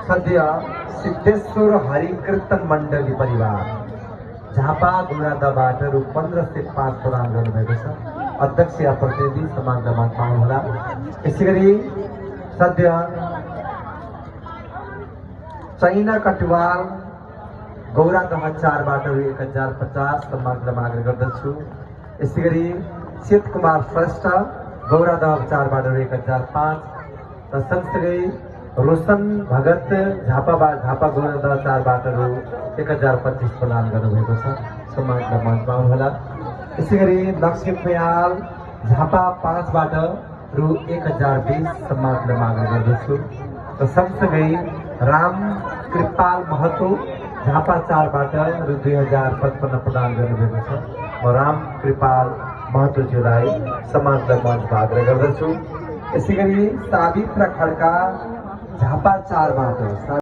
सद्य सिद्धेश्वर हरिकीर्तन मण्डली परिवार झापा गुरादाबाट रु 1505 प्रदान गर्नुभएको छ। अध्यक्ष या प्रतिनिधि समाजमा पाउनुहोला। यसैगरी सद्य चैना कटुवाल गौरादह 4बाट रु 1050 सम्मानमा आग्रह गर्दछु। यसैगरी शीत कुमार श्रेष्ठ गौरादह 4बाट रु 1005 र सँगसँगै रोशन भगत झापा गौरादह 4बाट रु 1025 प्रदान गर्नुभएको छ। सम्मानमा पाउनुहोला। यसैगरी लक्ष्मी प्याल झापा 5बाट रु 1020 सम्मानमा आग्रह गर्दछु। र सँगसँगै राम कृपाल महतो झापा 4बाट रु 2055 प्रदान गर्नुभएको छ। म राम कृपाल महतोज्यूलाई सम्मानमा आग्रह गर्दछु। यसैगरी सावित्र खड्का झापा 4बाट